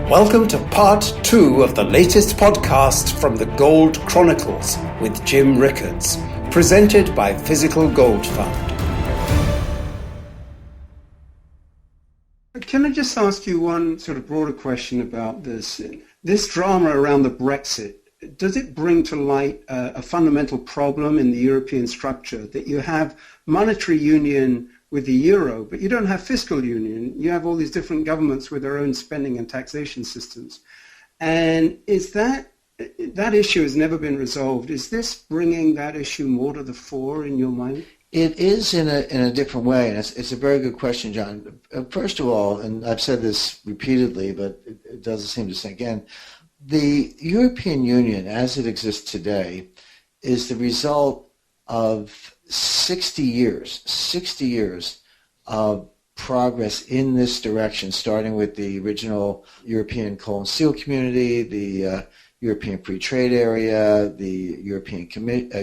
Welcome to part 2 of the latest podcast from the Gold Chronicles with Jim Rickards, presented by Physical Gold Fund. Can I just ask you one sort of broader question about this? This drama around the Brexit, does it bring to light a fundamental problem in the European structure that you have monetary union with the euro, but you don't have fiscal union? You have all these different governments with their own spending and taxation systems. And is that issue has never been resolved. Is this bringing that issue more to the fore in your mind? It is in a different way, and it's a very good question, John. First of all, and I've said this repeatedly, but it doesn't seem to sink in, the European Union, as it exists today, is the result of 60 years of progress in this direction, starting with the original European Coal and Steel Community, the European Free Trade Area, the European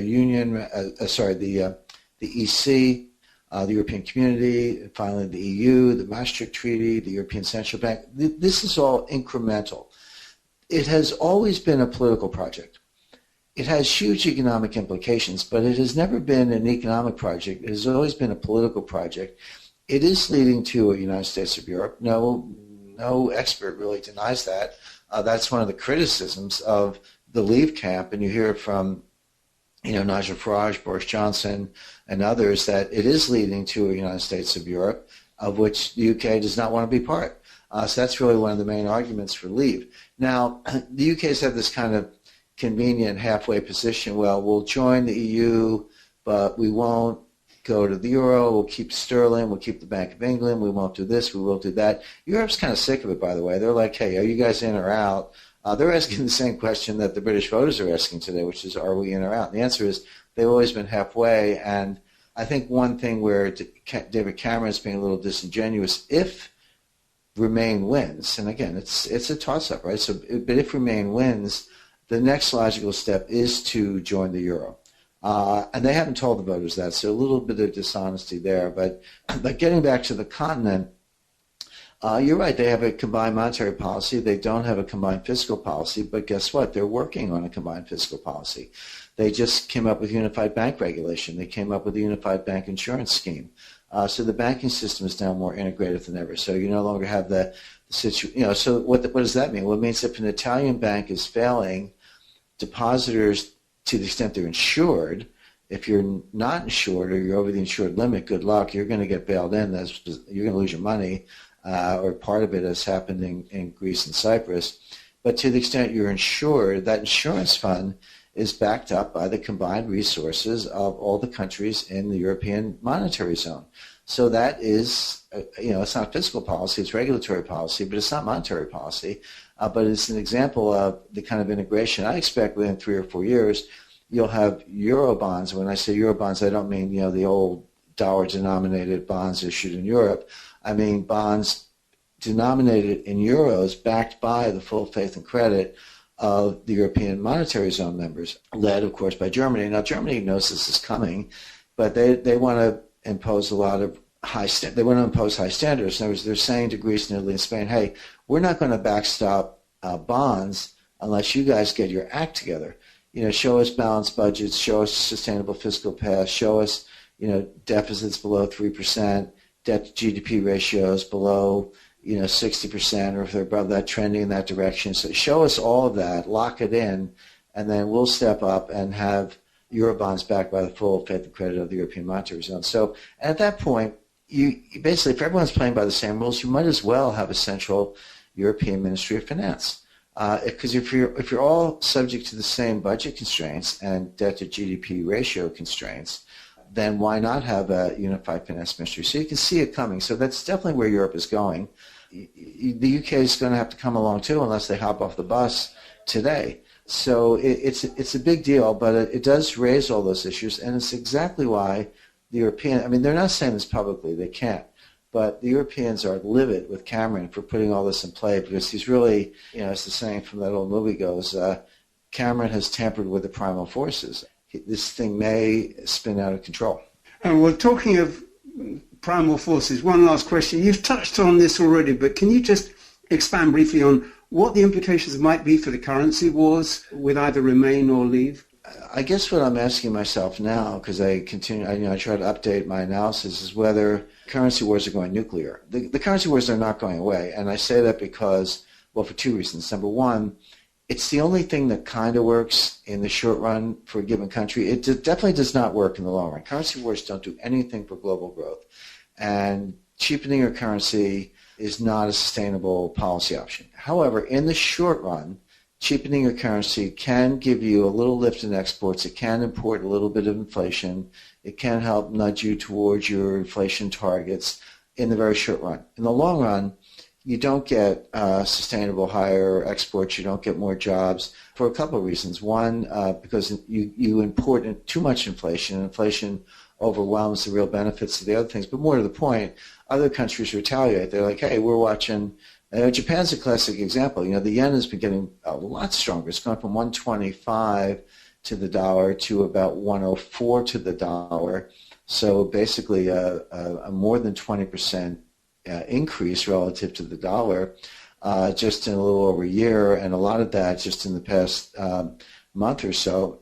Union, the EC, the European Community, and finally the EU, the Maastricht Treaty, the European Central Bank. This is all incremental. It has always been a political project. It has huge economic implications, but it has never been an economic project. It has always been a political project. It is leading to a United States of Europe. No expert really denies that. That's one of the criticisms of the Leave camp, and you hear it from Nigel Farage, Boris Johnson, and others, that it is leading to a United States of Europe, of which the UK does not want to be part. So that's really one of the main arguments for Leave. Now, the UK has had this kind of convenient halfway position. Well, we'll join the EU, but we won't go to the euro. We'll keep sterling. We'll keep the Bank of England. We won't do this. We will do that. Europe's kind of sick of it, by the way. They're like, hey, are you guys in or out? They're asking the same question that the British voters are asking today, which is, are we in or out? And the answer is they've always been halfway. And I think one thing where David Cameron is being a little disingenuous, if Remain wins, and again, it's a toss-up, right? So, but if Remain wins, the next logical step is to join the euro. And they haven't told the voters that, so a little bit of dishonesty there. But getting back to the continent, you're right, they have a combined monetary policy. They don't have a combined fiscal policy, but guess what? They're working on a combined fiscal policy. They just came up with unified bank regulation. They came up with a unified bank insurance scheme. So the banking system is now more integrated than ever. So you no longer have the situation. So what does that mean? Well, it means if an Italian bank is failing, depositors, to the extent they're insured, if you're not insured or you're over the insured limit, good luck. You're going to get bailed in. You're going to lose your money, or part of it has happened in Greece and Cyprus. But to the extent you're insured, that insurance fund is backed up by the combined resources of all the countries in the European monetary zone. So that is, it's not fiscal policy, it's regulatory policy, but it's not monetary policy. But it's an example of the kind of integration. I expect within 3 or 4 years, you'll have euro bonds. When I say euro bonds, I don't mean, the old dollar-denominated bonds issued in Europe. I mean bonds denominated in euros backed by the full faith and credit of the European monetary zone members, led, of course, by Germany. Now, Germany knows this is coming, but they want to impose a lot of high standards. They want to impose high standards. In other words, they're saying to Greece and Italy and Spain, hey, we're not going to backstop bonds unless you guys get your act together. Show us balanced budgets, show us sustainable fiscal path, show us, deficits below 3%, debt to GDP ratios below 60%, or if they're above that, trending in that direction. So show us all of that, lock it in, and then we'll step up and have Eurobonds backed by the full faith and credit of the European monetary zone. So at that point, you basically, if everyone's playing by the same rules, you might as well have a central European Ministry of Finance. Because if you're all subject to the same budget constraints and debt to GDP ratio constraints, then why not have a unified finance ministry? So you can see it coming. So that's definitely where Europe is going. The UK is going to have to come along too, unless they hop off the bus today. So it's a big deal, but it does raise all those issues, and it's exactly why the European, they're not saying this publicly, they can't, but the Europeans are livid with Cameron for putting all this in play, because he's really, as the saying from that old movie goes, Cameron has tampered with the primal forces. This thing may spin out of control. And we're talking of primal forces. One last question. You've touched on this already, but can you just expand briefly on what the implications might be for the currency wars with either remain or leave? I guess what I'm asking myself now, because I try to update my analysis, is whether currency wars are going nuclear. The currency wars are not going away, and I say that because, well, for two reasons. Number one, it's the only thing that kind of works in the short run for a given country. It definitely does not work in the long run. Currency wars don't do anything for global growth, and cheapening your currency is not a sustainable policy option. However, in the short run, cheapening your currency can give you a little lift in exports. It can import a little bit of inflation. It can help nudge you towards your inflation targets in the very short run. In the long run, you don't get sustainable higher exports. You don't get more jobs for a couple of reasons. One, because you import too much inflation, and inflation overwhelms the real benefits of the other things. But more to the point, other countries retaliate. They're like, hey, we're watching. Japan's a classic example. The yen has been getting a lot stronger. It's gone from 125 to the dollar to about 104 to the dollar. So basically a more than 20% increase relative to the dollar just in a little over a year, and a lot of that just in the past month or so.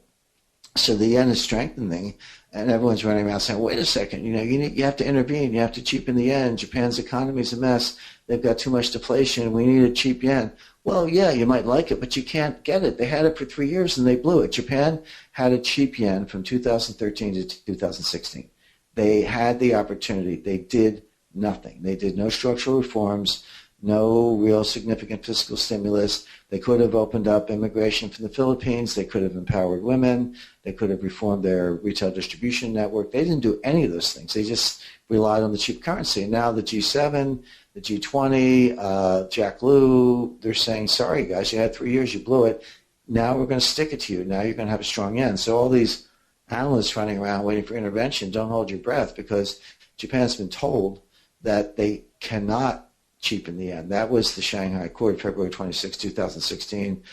So the yen is strengthening, and everyone's running around saying, wait a second, you have to intervene. You have to cheapen the yen. Japan's economy is a mess. They've got too much deflation. We need a cheap yen. Well, yeah, you might like it, but you can't get it. They had it for 3 years, and they blew it. Japan had a cheap yen from 2013 to 2016. They had the opportunity. They did nothing. They did no structural reforms, no real significant fiscal stimulus. They could have opened up immigration from the Philippines. They could have empowered women. They could have reformed their retail distribution network. They didn't do any of those things. They just relied on the cheap currency. And now the G7, the G20, Jack Lew, they're saying, sorry, guys, you had 3 years, you blew it. Now we're going to stick it to you. Now you're going to have a strong yen. So all these analysts running around waiting for intervention, don't hold your breath, because Japan's been told that they cannot cheapen the yen. That was the Shanghai Accord, February 26, 2016,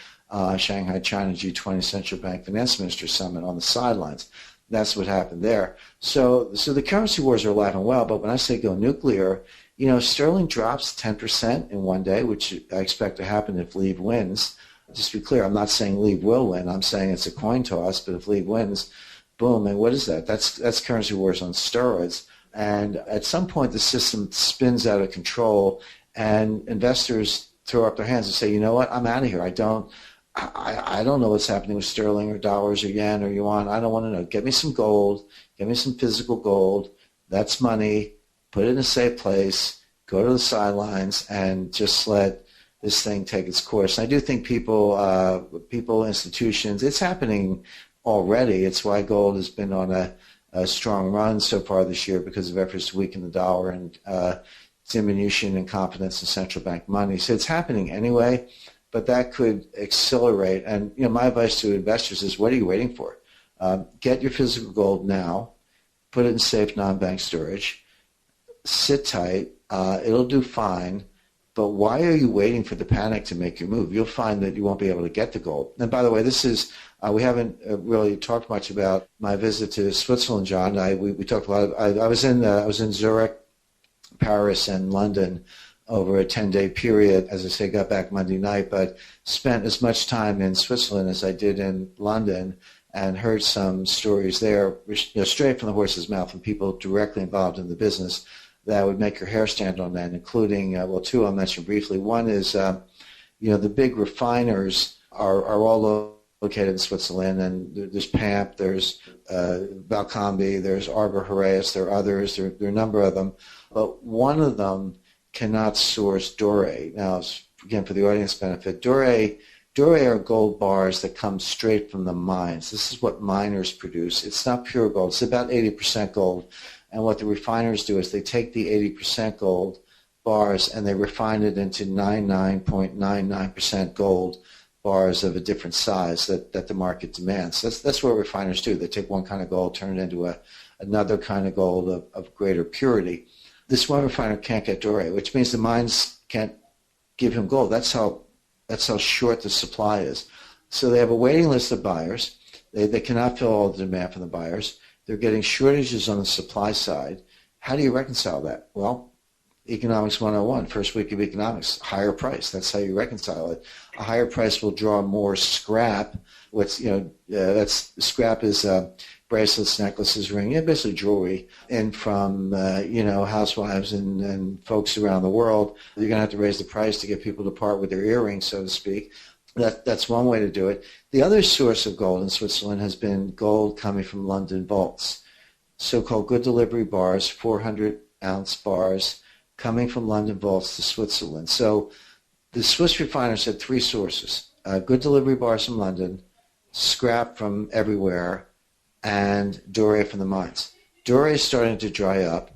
Shanghai, China, G20 Central Bank Finance Minister Summit on the sidelines. That's what happened there. So the currency wars are alive and well, but when I say go nuclear, sterling drops 10% in one day, which I expect to happen if Leave wins. Just to be clear, I'm not saying Leave will win. I'm saying it's a coin toss, but if Leave wins, boom, and what is that? That's currency wars on steroids. And at some point, the system spins out of control, and investors throw up their hands and say, you know what, I'm out of here. I don't know what's happening with sterling or dollars or yen or yuan. I don't want to know. Get me some gold. Get me some physical gold. That's money. Put it in a safe place. Go to the sidelines and just let this thing take its course. And I do think people, institutions, it's happening already. It's why gold has been on a strong run so far this year because of efforts to weaken the dollar and diminution in confidence in central bank money. So it's happening anyway, but that could accelerate. And my advice to investors is, what are you waiting for? Get your physical gold now, put it in safe non-bank storage, sit tight, it'll do fine, but why are you waiting for the panic to make your move? You'll find that you won't be able to get the gold. And by the way, this is, we haven't really talked much about my visit to Switzerland, John. We talked a lot. I was in Zurich, Paris, and London over a 10-day period. As I say, got back Monday night, but spent as much time in Switzerland as I did in London, and heard some stories there, straight from the horse's mouth from people directly involved in the business that would make your hair stand on end, including, two I'll mention briefly. One is, the big refiners are all located in Switzerland, and there's PAMP, there's Valcambi, there's Arbor Horaeus, there are others, there are a number of them, but one of them cannot source doré. Now, again, for the audience benefit, doré are gold bars that come straight from the mines. This is what miners produce. It's not pure gold. It's about 80% gold. And what the refiners do is they take the 80% gold bars and they refine it into 99.99% gold bars of a different size that the market demands. That's what refiners do. They take one kind of gold, turn it into another kind of gold of greater purity. This one refiner can't get doré, which means the mines can't give him gold. That's how short the supply is. So they have a waiting list of buyers. They cannot fill all the demand from the buyers. They're getting shortages on the supply side. How do you reconcile that? Well, Economics 101, first week of economics, higher price. That's how you reconcile it. A higher price will draw more scrap. That's scrap is bracelets, necklaces, ring, basically jewelry. And from, housewives and folks around the world, you're going to have to raise the price to get people to part with their earrings, so to speak. That's one way to do it. The other source of gold in Switzerland has been gold coming from London vaults, so-called good delivery bars, 400-ounce bars, coming from London vaults to Switzerland. So the Swiss refiners had three sources: good delivery bars from London, scrap from everywhere, and doré from the mines. Doré is starting to dry up.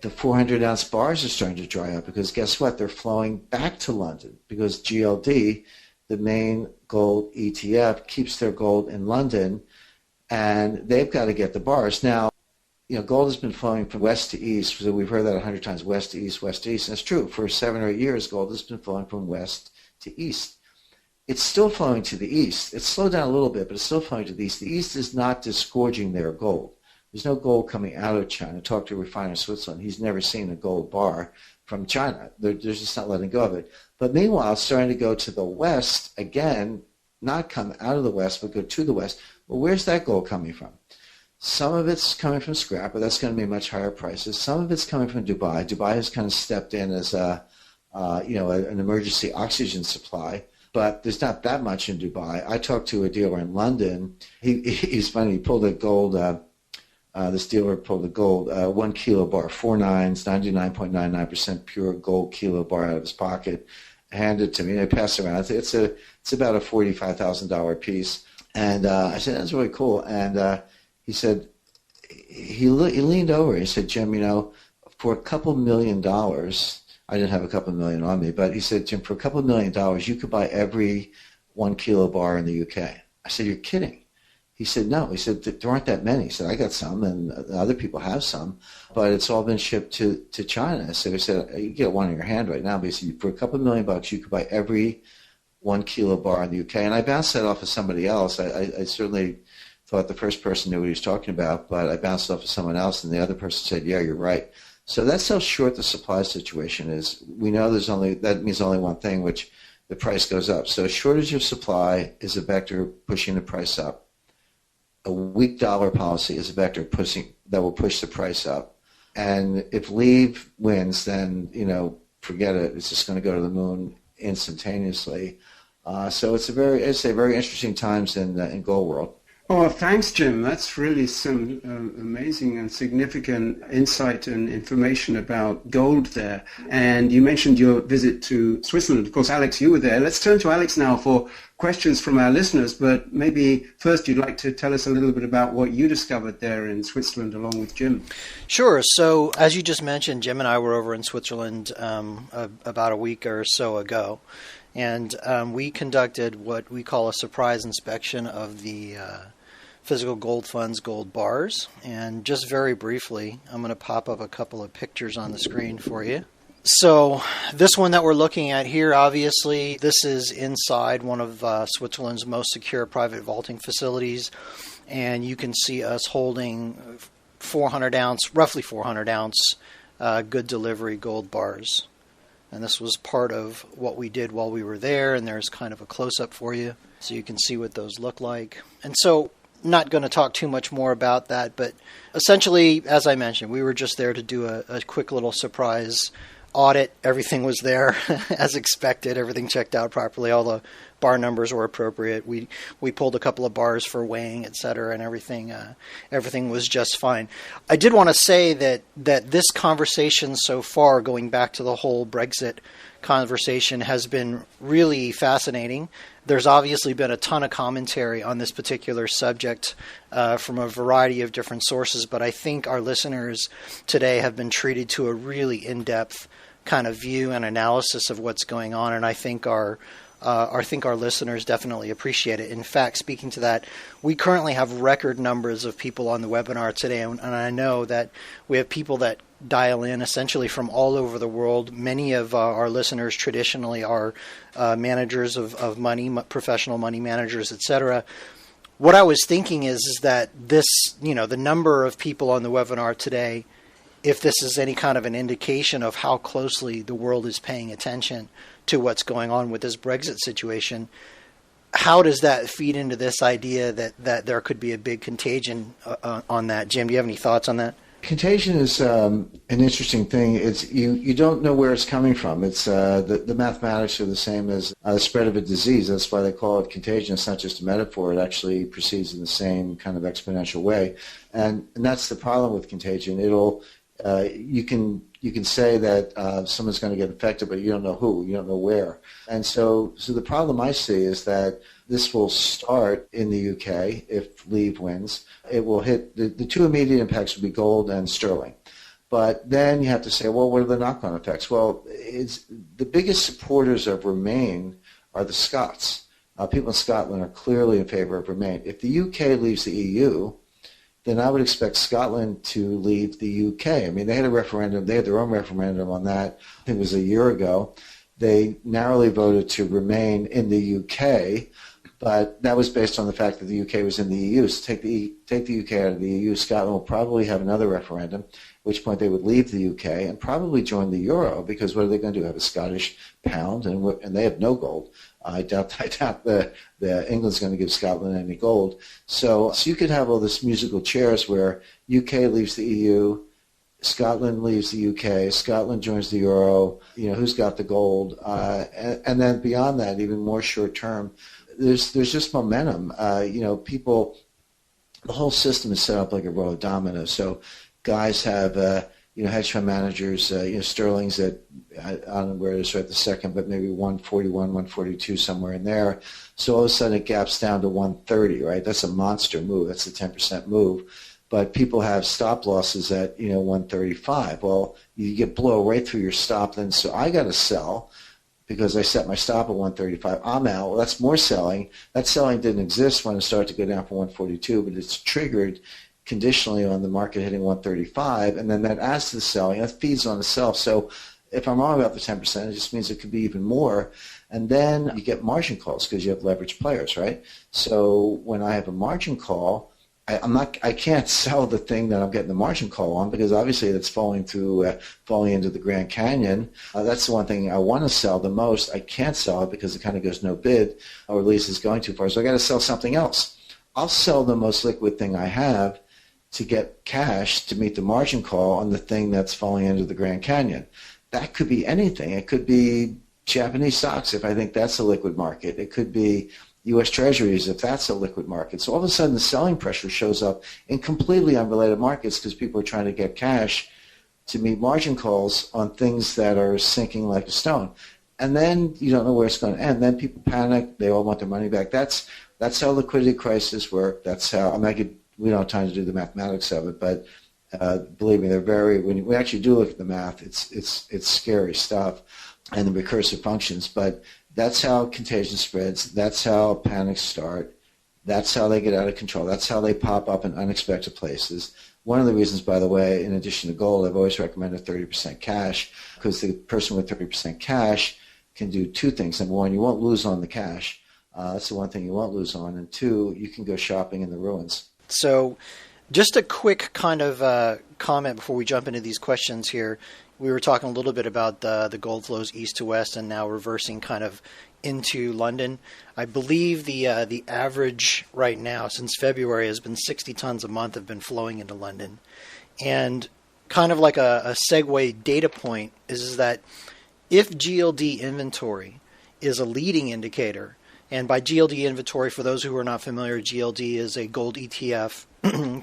The 400-ounce bars are starting to dry up because guess what? They're flowing back to London because GLD, the main gold ETF, keeps their gold in London, and they've got to get the bars. Now, gold has been flowing from west to east. So we've heard that 100 times, west to east, west to east. And it's true. For 7 or 8 years, gold has been flowing from west to east. It's still flowing to the east. It's slowed down a little bit, but it's still flowing to the east. The east is not disgorging their gold. There's no gold coming out of China. Talk to a refiner in Switzerland. He's never seen a gold bar from China. They're just not letting go of it. But meanwhile, it's starting to go to the west again, not come out of the west, but go to the west. Well, where's that gold coming from? Some of it's coming from scrap, but that's going to be much higher prices. Some of it's coming from Dubai. Dubai has kind of stepped in as an emergency oxygen supply, but there's not that much in Dubai. I talked to a dealer in London. He's funny. He pulled a gold. This dealer pulled a gold 1 kilo bar, 4 nines, 99.99% pure gold kilo bar out of his pocket, handed it to me. And I passed it around. It's about a $45,000 piece, and I said that's really cool. And he said, he leaned over. He said, Jim, for a couple $1 million, I didn't have a couple million on me, but he said, Jim, for a couple $1 million, you could buy every 1 kilo bar in the UK. I said, you're kidding. He said, no. He said, there aren't that many. He said, I got some, and other people have some, but it's all been shipped to China. So he said, you get one in your hand right now, but he said, for a couple $1 million, you could buy every 1 kilo bar in the UK. And I bounced that off of somebody else. I certainly thought the first person knew what he was talking about, but I bounced off of someone else, and the other person said, yeah, you're right. So that's how short the supply situation is. We know that means only one thing, which the price goes up. So a shortage of supply is a vector pushing the price up. A weak dollar policy is a vector that will push the price up. And if leave wins, then, forget it. It's just going to go to the moon instantaneously. So it's very interesting times in gold world. Oh, thanks, Jim. That's really some amazing and significant insight and information about gold there. And you mentioned your visit to Switzerland. Of course, Alex, you were there. Let's turn to Alex now for questions from our listeners. But maybe first you'd like to tell us a little bit about what you discovered there in Switzerland along with Jim. Sure. So as you just mentioned, Jim and I were over in Switzerland about a week or so ago. And we conducted what we call a surprise inspection of the physical gold funds gold bars. And just very briefly, I'm going to pop up a couple of pictures on the screen for you. So this one that we're looking at here, obviously, this is inside one of Switzerland's most secure private vaulting facilities. And you can see us holding roughly 400 ounce good delivery gold bars. And this was part of what we did while we were there, and there's kind of a close-up for you so you can see what those look like. And so, not going to talk too much more about that, but essentially, as I mentioned, we were just there to do a quick little surprise audit. Everything was there as expected. Everything checked out properly. All the bar numbers were appropriate. We pulled a couple of bars for weighing, et cetera, and everything was just fine. I did want to say that this conversation so far, going back to the whole Brexit conversation, has been really fascinating. There's obviously been a ton of commentary on this particular subject from a variety of different sources, but I think our listeners today have been treated to a really in-depth kind of view and analysis of what's going on, and I think our listeners definitely appreciate it. In fact, speaking to that, we currently have record numbers of people on the webinar today, and I know that we have people that dial in essentially from all over the world. Many of our listeners traditionally are managers of money, professional money managers, etc. What I was thinking is that this, the number of people on the webinar today if this is any kind of an indication of how closely the world is paying attention to what's going on with this Brexit situation, how does that feed into this idea that there could be a big contagion on that? Jim, do you have any thoughts on that? Contagion is an interesting thing. It's you don't know where it's coming from. It's the mathematics are the same as the spread of a disease. That's why they call it contagion. It's not just a metaphor. It actually proceeds in the same kind of exponential way, and that's the problem with contagion. You can say that someone's going to get infected, but you don't know who, you don't know where. And so the problem I see is that this will start in the UK if Leave wins. It will hit, the two immediate impacts will be gold and sterling. But then you have to say, well, what are the knock-on effects? Well, the biggest supporters of Remain are the Scots. People in Scotland are clearly in favor of Remain. If the UK leaves the EU, then I would expect Scotland to leave the UK. I mean, they had a referendum. They had their own referendum on that. I think it was a year ago. They narrowly voted to remain in the UK, but that was based on the fact that the UK was in the EU. So take the UK out of the EU, Scotland will probably have another referendum, at which point they would leave the UK and probably join the euro, because what are they going to do, have a Scottish pound? And they have no gold. I doubt the England's going to give Scotland any gold. So you could have all this musical chairs where UK leaves the EU, Scotland leaves the UK, Scotland joins the euro, who's got the gold? And then beyond that, even more short term, there's just momentum. People, the whole system is set up like a row of dominoes. So guys have, hedge fund managers, Sterling's at, I don't know where it is right the second, but maybe 141, 142, somewhere in there. So all of a sudden it gaps down to 130, right? That's a monster move. That's a 10% move. But people have stop losses at, 135. Well, you get blow right through your stop then. So I got to sell because I set my stop at 135. I'm out. Well, that's more selling. That selling didn't exist when it started to go down from 142, but it's triggered conditionally on the market hitting 135, and then that adds to the selling. That feeds on itself. So if I'm wrong about the 10%, it just means it could be even more. And then you get margin calls because you have leveraged players, right? So when I have a margin call, I can't sell the thing that I'm getting the margin call on, because obviously that's falling into the Grand Canyon. That's the one thing I want to sell the most. I can't sell it because it kind of goes no bid, or at least it's going too far. So I got to sell something else. I'll sell the most liquid thing I have to get cash to meet the margin call on the thing that's falling into the Grand Canyon. That could be anything. It could be Japanese stocks if I think that's a liquid market. It could be U.S. Treasuries if that's a liquid market. So all of a sudden the selling pressure shows up in completely unrelated markets because people are trying to get cash to meet margin calls on things that are sinking like a stone. And then you don't know where it's going to end. Then people panic. They all want their money back. That's how liquidity crises work. That's how, we don't have time to do the mathematics of it, but believe me, when we actually do look at the math, it's scary stuff and the recursive functions. But that's how contagion spreads. That's how panics start. That's how they get out of control. That's how they pop up in unexpected places. One of the reasons, by the way, in addition to gold, I've always recommended 30% cash, because the person with 30% cash can do two things. Number one, you won't lose on the cash. That's the one thing you won't lose on. And two, you can go shopping in the ruins. So just a quick kind of comment before we jump into these questions here. We were talking a little bit about the gold flows east to west and now reversing kind of into London. I believe the average right now since February has been 60 tons a month have been flowing into London. And kind of like a segue data point is that if GLD inventory is a leading indicator, and by GLD inventory, for those who are not familiar, GLD is a gold ETF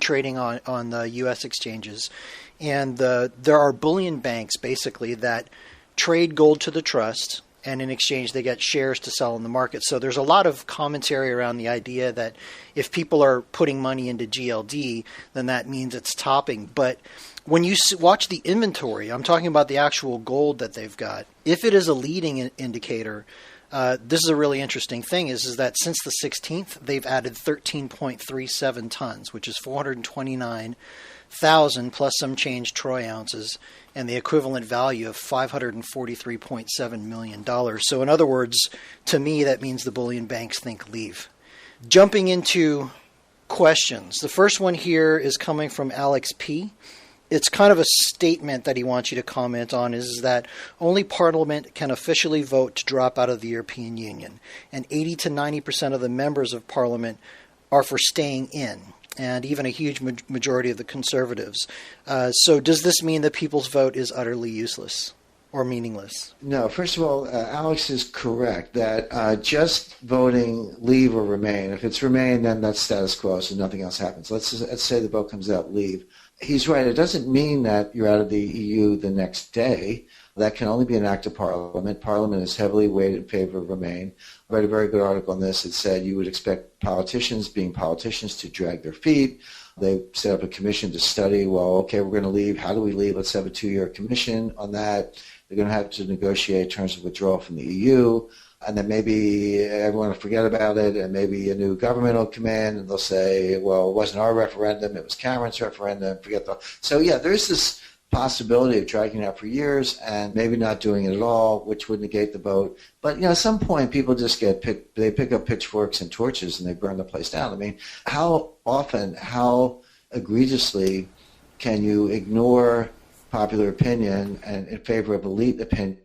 trading on the U.S. exchanges. And there are bullion banks, basically, that trade gold to the trust, and in exchange they get shares to sell in the market. So there's a lot of commentary around the idea that if people are putting money into GLD, then that means it's topping. But when you watch the inventory, I'm talking about the actual gold that they've got, if it is a leading indicator, this is a really interesting thing, is that since the 16th, they've added 13.37 tons, which is 429,000 plus some change troy ounces, and the equivalent value of $543.7 million. So in other words, to me, that means the bullion banks think leave. Jumping into questions. The first one here is coming from Alex P. it's kind of a statement that he wants you to comment on, is that only Parliament can officially vote to drop out of the European Union, and 80 to 90% of the members of Parliament are for staying in, and even a huge majority of the Conservatives. So does this mean that people's vote is utterly useless or meaningless? No, first of all, Alex is correct that just voting leave or remain, if it's remain, then that's status quo, so nothing else happens. Let's say the vote comes out leave. He's right. It doesn't mean that you're out of the EU the next day. That can only be an act of Parliament. Parliament is heavily weighted in favor of remain. I read a very good article on this. It said you would expect politicians, being politicians, to drag their feet. They set up a commission to study, well, okay, we're going to leave. How do we leave? Let's have a 2-year commission on that. They're going to have to negotiate terms of withdrawal from the EU. And then maybe everyone will forget about it, and maybe a new government will come in, and they'll say, well, it wasn't our referendum, it was Cameron's referendum, forget that. So, yeah, there's this possibility of dragging it out for years and maybe not doing it at all, which would negate the vote. But, at some point, people just they pick up pitchforks and torches, and they burn the place down. I mean, how often, how egregiously can you ignore popular opinion and in favor of elite opinion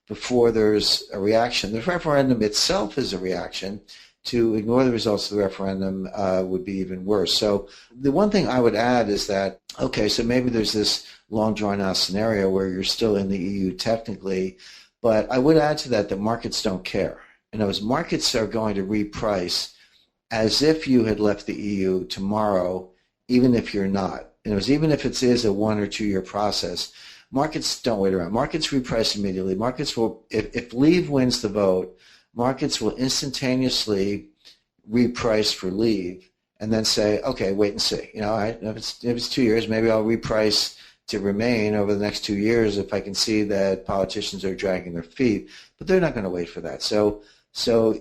before there's a reaction? The referendum itself is a reaction. To ignore the results of the referendum would be even worse. So the one thing I would add is that, okay, so maybe there's this long drawn-out scenario where you're still in the EU technically, but I would add to that markets don't care. In other words, markets are going to reprice as if you had left the EU tomorrow, even if you're not. In other words, even if it is a 1 or 2 year process, markets don't wait around. Markets reprice immediately. Markets will, if leave wins the vote, markets will instantaneously reprice for leave and then say, okay, wait and see. All right, if it's 2 years, maybe I'll reprice to remain over the next 2 years if I can see that politicians are dragging their feet. But they're not going to wait for that. So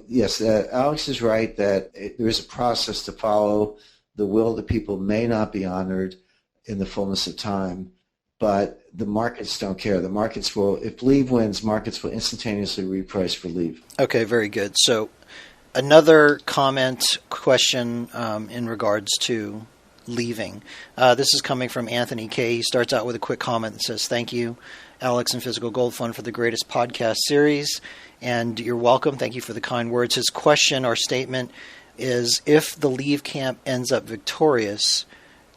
yes, Alex is right that there is a process to follow. The will of the people may not be honored in the fullness of time, but the markets don't care. The markets will, if leave wins, markets will instantaneously reprice for leave. Okay, very good. So another question in regards to leaving. This is coming from Anthony K. He starts out with a quick comment that says, thank you, Alex and Physical Gold Fund, for the greatest podcast series. And you're welcome. Thank you for the kind words. His question or statement is, if the leave camp ends up victorious,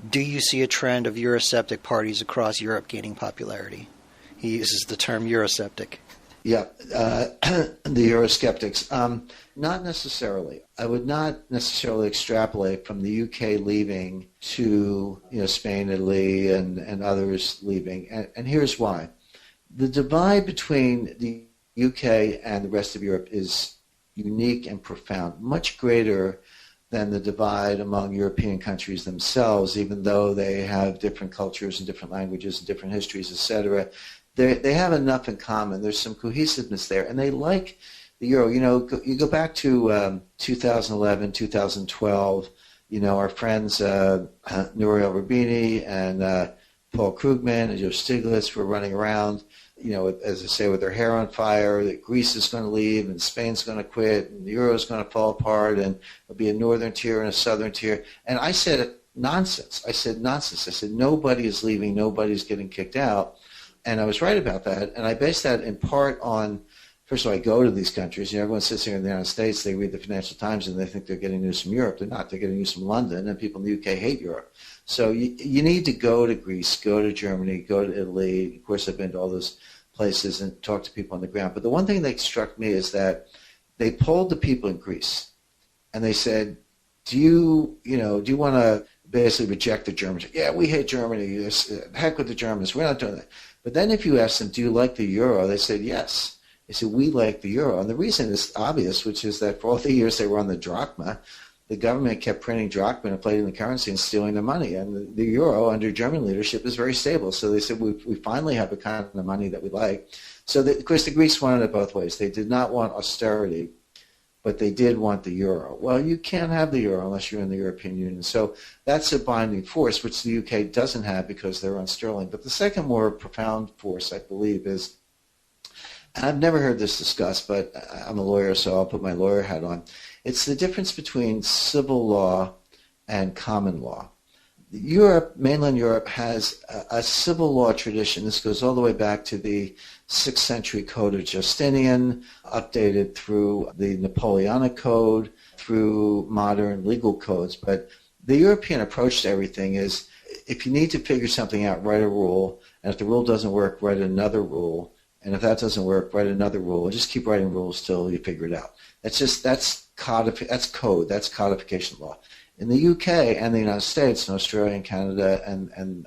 do you see a trend of Eurosceptic parties across Europe gaining popularity? He uses the term Eurosceptic. Yeah, the Eurosceptics. Not necessarily. I would not necessarily extrapolate from the UK leaving to Spain, Italy, and others leaving. And here's why. The divide between the UK and the rest of Europe is unique and profound, much greater than the divide among European countries themselves, even though they have different cultures and different languages and different histories, etc. They have enough in common. There's some cohesiveness there, and they like the euro. You go back to 2011, 2012. Our friends Nouriel Roubini and Paul Krugman and Joe Stiglitz were running around, as I say, with their hair on fire, that Greece is going to leave and Spain's going to quit and the euro is going to fall apart and there'll be a northern tier and a southern tier. And I said nonsense. I said nobody is leaving, nobody's getting kicked out. And I was right about that. And I based that in part on, first of all, I go to these countries. Everyone sits here in the United States, they read the Financial Times and they think they're getting news from Europe. They're not. They're getting news from London, and people in the UK hate Europe. So you need to go to Greece, go to Germany, go to Italy. Of course, I've been to all those places and talked to people on the ground. But the one thing that struck me is that they polled the people in Greece, and they said, do you want to basically reject the Germans? Yeah, we hate Germany. Heck with the Germans. We're not doing that. But then if you ask them, do you like the euro? They said, yes. They said, we like the euro. And the reason is obvious, which is that for all the years they were on the drachma, the government kept printing drachma and inflating the currency and stealing the money. And the euro under German leadership is very stable. So they said, we finally have the kind of money that we like. So, of course, the Greeks wanted it both ways. They did not want austerity, but they did want the euro. Well, you can't have the euro unless you're in the European Union. So that's a binding force, which the UK doesn't have because they're on sterling. But the second more profound force, I believe, is, and I've never heard this discussed, but I'm a lawyer, so I'll put my lawyer hat on. It's the difference between civil law and common law. Europe, mainland Europe, has a civil law tradition. This goes all the way back to the 6th century Code of Justinian, updated through the Napoleonic Code, through modern legal codes. But the European approach to everything is, if you need to figure something out, write a rule, and if the rule doesn't work, write another rule, and if that doesn't work, write another rule, and just keep writing rules till you figure it out. That's code, that's codification law. In the UK and the United States and Australia and Canada and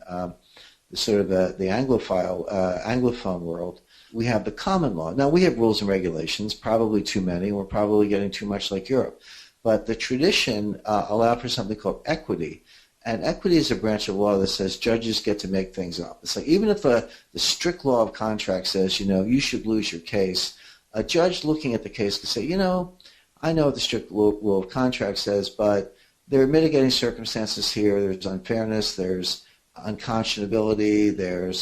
sort of the Anglophone world, we have the common law. Now, we have rules and regulations, probably too many. We're probably getting too much like Europe. But the tradition allowed for something called equity. And equity is a branch of law that says judges get to make things up. It's like, even if the strict law of contract says, you should lose your case, a judge looking at the case can say, I know what the strict law of contract says, but there are mitigating circumstances here. There's unfairness, there's unconscionability, there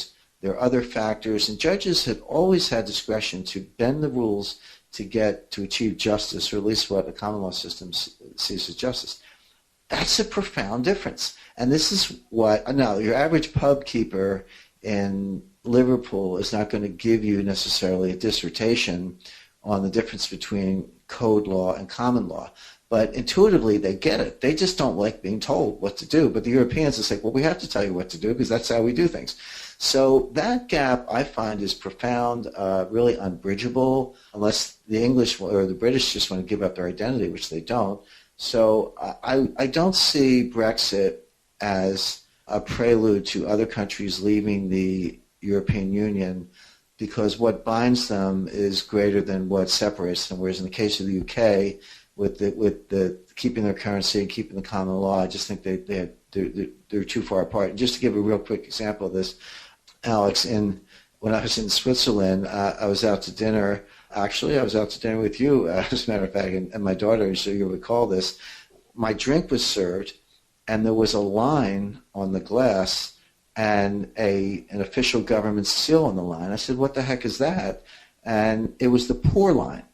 are other factors, and judges have always had discretion to bend the rules to achieve justice, or at least what the common law system sees as justice. That's a profound difference. And this is what, now, your average pub keeper in Liverpool is not going to give you necessarily a dissertation on the difference between code law and common law. But intuitively, they get it. They just don't like being told what to do. But the Europeans will say, well, we have to tell you what to do because that's how we do things. So that gap, I find, is profound, really unbridgeable, unless the English or the British just want to give up their identity, which they don't. So I don't see Brexit as a prelude to other countries leaving the European Union, because what binds them is greater than what separates them. Whereas in the case of the UK, with the keeping their currency and keeping the common law, I just think they're too far apart. And just to give a real quick example of this, Alex, when I was in Switzerland, I was out to dinner. Actually, I was out to dinner with you, as a matter of fact, and my daughter, so you'll recall this. My drink was served, and there was a line on the glass and an official government seal on the line. I said, what the heck is that? And it was the pour line.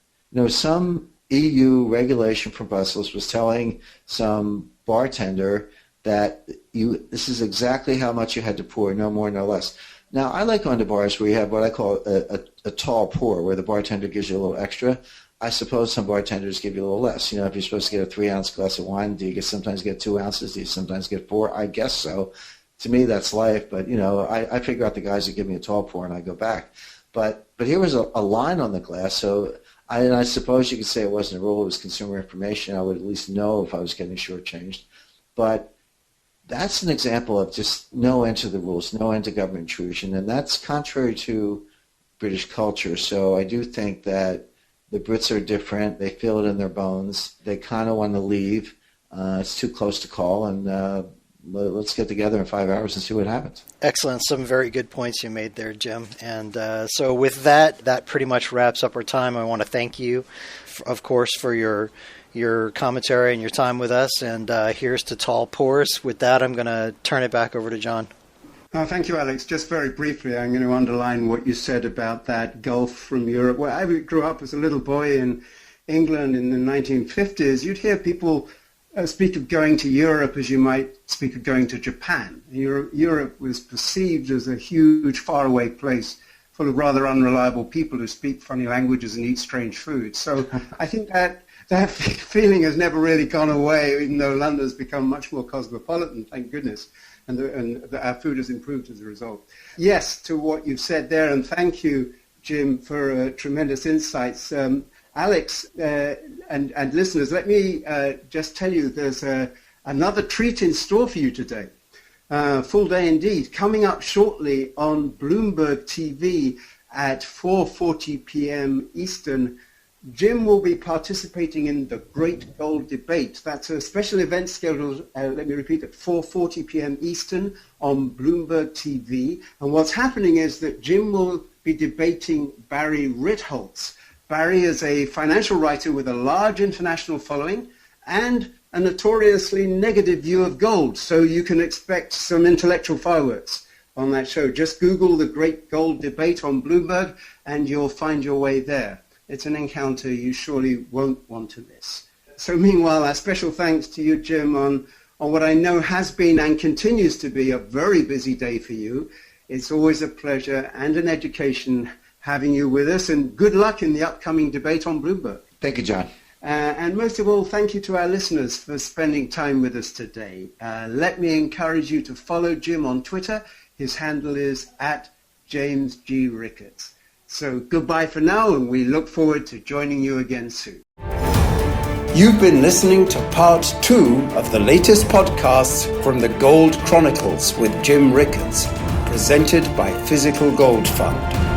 Some EU regulation from Brussels was telling some bartender that this is exactly how much you had to pour, no more, no less. Now, I like going to bars where you have what I call a tall pour, where the bartender gives you a little extra. I suppose some bartenders give you a little less. If you're supposed to get a 3-ounce glass of wine, do you sometimes get 2 ounces? Do you sometimes get 4? I guess so. To me, that's life. But, I figure out the guys that give me a tall pour and I go back. But here was a line on the glass, so I suppose you could say it wasn't a rule, it was consumer information. I would at least know if I was getting shortchanged. But that's an example of just no end to the rules, no end to government intrusion, and that's contrary to British culture. So I do think that the Brits are different. They feel it in their bones. They kind of want to leave. It's too close to call, and let's get together in 5 hours and see what happens. Excellent. Some very good points you made there, Jim. And so with that pretty much wraps up our time. I want to thank you, of course, for your commentary and your time with us. And here's to tall pours. With that, I'm going to turn it back over to John. Thank you, Alex. Just very briefly, I'm going to underline what you said about that gulf from Europe. Well, I grew up as a little boy in England in the 1950s. You'd hear people speak of going to Europe as you might speak of going to Japan. Europe was perceived as a huge, faraway place full of rather unreliable people who speak funny languages and eat strange food. So I think that feeling has never really gone away, even though London's become much more cosmopolitan, thank goodness, and our food has improved as a result. Yes, to what you've said there, and thank you, Jim, for tremendous insights. Alex and listeners, let me just tell you there's another treat in store for you today. Full day indeed. Coming up shortly on Bloomberg TV at 4:40 p.m. Eastern, Jim will be participating in the Great Gold Debate. That's a special event scheduled, let me repeat, at 4:40 p.m. Eastern on Bloomberg TV. And what's happening is that Jim will be debating Barry Ritholtz. Barry is a financial writer with a large international following and a notoriously negative view of gold, so you can expect some intellectual fireworks on that show. Just Google the Great Gold Debate on Bloomberg and you'll find your way there. It's an encounter you surely won't want to miss. So meanwhile, our special thanks to you, Jim, on what I know has been and continues to be a very busy day for you. It's always a pleasure and an education having you with us, and good luck in the upcoming debate on Bloomberg. Thank you, John. And most of all, thank you to our listeners for spending time with us today. Let me encourage you to follow Jim on Twitter. His handle is @JamesG.Rickards. So goodbye for now, and we look forward to joining you again soon. You've been listening to part 2 of the latest podcasts from the Gold Chronicles with Jim Rickards, presented by Physical Gold Fund.